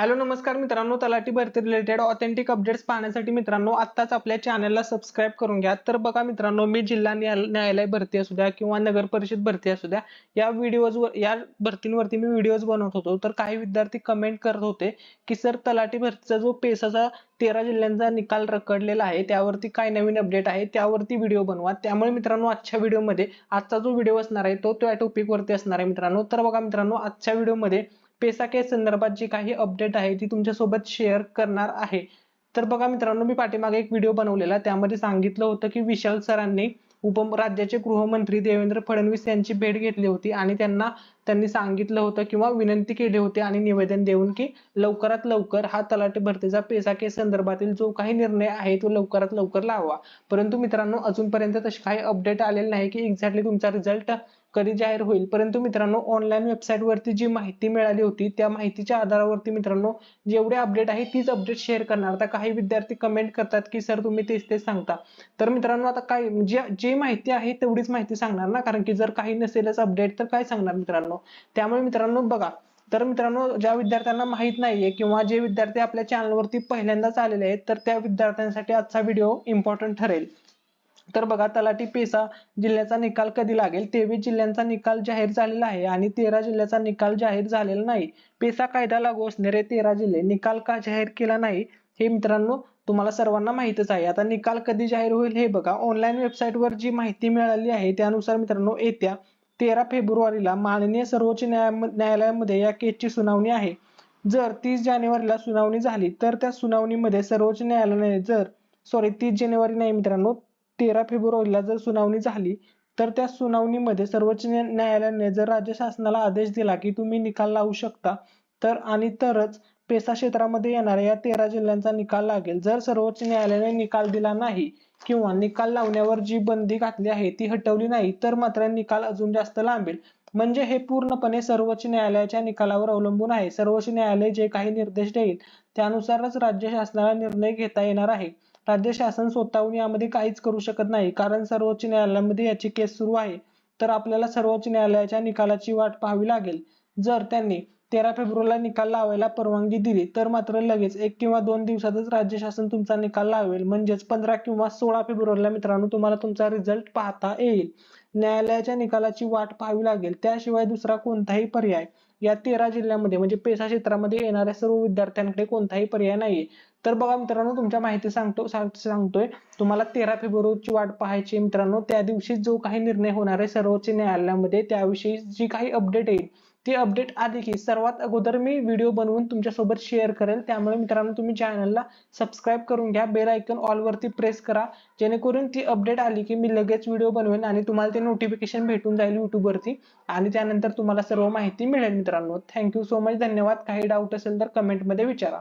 Hello नमस्कार मित्रांनो, तलाठी भरती रिलेटेड ऑथेंटिक अपडेट्स पाहण्यासाठी मित्रांनो आत्ताच आपल्या चॅनलला सबस्क्राईब करून घ्या। तर बघा मित्रांनो, मी जिल्हा न्यायालय भरती असू द्या किंवा नगर परिषद भरती असू द्या, या भरतींवरती मी व्हिडिओज बनवत होतो। तर काही विद्यार्थी कमेंट करत होते की सर तलाठी भरतीचा जो पेसाचा 13 जिल्ह्यांचा निकाल रखडलेला आहे त्यावरती काय नवीन अपडेट आहे त्यावरती व्हिडिओ बनवा। त्यामुळे मित्रांनो आजच्या व्हिडिओमध्ये आजचा जो व्हिडिओ असणार आहे तो त्या टॉपिक वरती असणार आहे मित्रांनो। तर बघा मित्रांनो, आजच्या व्हिडिओमध्ये पेसा केस संदर्भात जी काही अपडेट आहे ती तुमच्या सोबत शेअर करणार आहे। तर बघा मित्रांनो, मी पाठीमागे एक व्हिडिओ बनवलेला, त्यामध्ये सांगितलं होतं की विशाल सरांनी राज्याचे गृहमंत्री देवेंद्र फडणवीस यांची भेट घेतली होती आणि त्यांनी सांगितलं होतं किंवा विनंती केली होती आणि निवेदन देऊन की लवकरात लवकर हा तलाठी भरतीचा पेसा केस संदर्भातील जो काही निर्णय आहे तो लवकरात लवकर लावा। परंतु मित्रांनो, अजूनपर्यंत तशी काही अपडेट आलेली नाही की एक्झॅक्टली तुमचा रिझल्ट कधी जाहीर होईल। परंतु मित्रांनो, ऑनलाईन वेबसाईट वरती जी माहिती मिळाली होती त्या माहितीच्या आधारावरती मित्रांनो जेवढे अपडेट आहे तीच अपडेट शेअर करणार। आता काही विद्यार्थी कमेंट करतात की सर तुम्ही तेच सांगता। तर मित्रांनो, आता काय जी माहिती आहे तेवढीच माहिती सांगणार ना, कारण की जर काही नसेलच अपडेट तर काय सांगणार मित्रांनो। त्यामुळे मित्रांनो बघा, तर मित्रांनो ज्या विद्यार्थ्यांना माहित नाहीये किंवा जे विद्यार्थी आपल्या चॅनलवरती पहिल्यांदाच आलेले आहेत तर त्या विद्यार्थ्यांसाठी आजचा व्हिडिओ इम्पॉर्टंट ठरेल। तर बघा, तलाठी पेसा जिल्ह्याचा निकाल कधी लागेल? 23 जिल्ह्यांचा निकाल जाहीर झालेला आहे आणि 13 जिल्ह्याचा निकाल जाहीर झालेला नाही। पेसा कायदा लागू असणारे 13 जिल्हे निकाल का जाहीर केला नाही हे मित्रांनो तुम्हाला सर्वांना माहितच आहे। आता निकाल कधी जाहीर होईल हे बघा, ऑनलाईन वेबसाईटवर जी माहिती मिळाली आहे त्यानुसार मित्रांनो येत्या 13 फेब्रुवारीला माननीय सर्वोच्च न्यायालयामध्ये या केसची सुनावणी आहे। जर 30 जानेवारीला सुनावणी झाली तर त्या सुनावणीमध्ये सर्वोच्च न्यायालयाने 30 जानेवारी नाही मित्रांनो, 13 फेब्रुवारीला जर सुनावणी झाली तर त्या सुनावणीमध्ये सर्वोच्च न्यायालयाने जर राज्य शासनाला आदेश दिला की तुम्ही निकाल लावू शकता तरच पेसा क्षेत्रामध्ये येणाऱ्या या 13 जिल्ह्यांचा निकाल लागेल। जर सर्वोच्च न्यायालयाने निकाल दिला नाही किंवा निकाल लावण्यावर जी बंदी घातली आहे ती हटवली नाही तर मात्र निकाल अजून जास्त लांबेल। म्हणजे हे पूर्णपणे सर्वोच्च न्यायालयाच्या निकालावर अवलंबून आहे। सर्वोच्च न्यायालय जे काही निर्देश देईल त्यानुसारच राज्य शासनाला निर्णय घेता येणार आहे। राज्य शासन स्वतःहून यामध्ये काहीच करू शकत नाही, कारण सर्वोच्च न्यायालयामध्ये याची केस सुरू आहे। तर आपल्याला सर्वोच्च न्यायालयाच्या निकालाची वाट पाहावी लागेल। जर त्यांनी 13 फेब्रुवारीला निकाल लावायला परवानगी दिली तर मात्र लगेच 1 किंवा 2 दिवसातच राज्य शासन तुमचा निकाल लावेल। म्हणजेच 15 किंवा 16 फेब्रुवारीला मित्रांनो तुम्हाला तुमचा रिझल्ट पाहता येईल। न्यायालयाच्या निकालाची वाट पाहावी लागेल, त्याशिवाय दुसरा कोणताही पर्याय या 13 जिल्ह्यांमध्ये म्हणजे पेसा क्षेत्रामध्ये येणाऱ्या सर्व विद्यार्थ्यांकडे कोणताही पर्याय नाहीये। तर बघा मित्रांनो, तुमच्या माहिती सांगतोय तुम्हाला 13 फेब्रुवारीची वाट पाहायची मित्रांनो। त्या दिवशी जो काही निर्णय होणार आहे सर्वोच्च न्यायालयामध्ये त्याविषयी जी काही अपडेट येईल ती अपडेट आली की सर्वात अगोदर मी व्हिडिओ बनवून तुमच्या सोबत शेअर करेल। त्यामुळे मित्रांनो तुम्ही चॅनलला सबस्क्राईब करून घ्या, बेल आयकॉन ऑल वरती प्रेस करा, जेणेकरून ती अपडेट आली की मी लगेच व्हिडिओ बनवेन आणि तुम्हाला ते नोटिफिकेशन भेटून जाईल YouTube वरती आणि त्यानंतर तुम्हाला सर्व माहिती मिळेल मित्रांनो। थँक्यू सो मच, धन्यवाद। काही डाऊट असेल तर कमेंट मध्ये विचारा।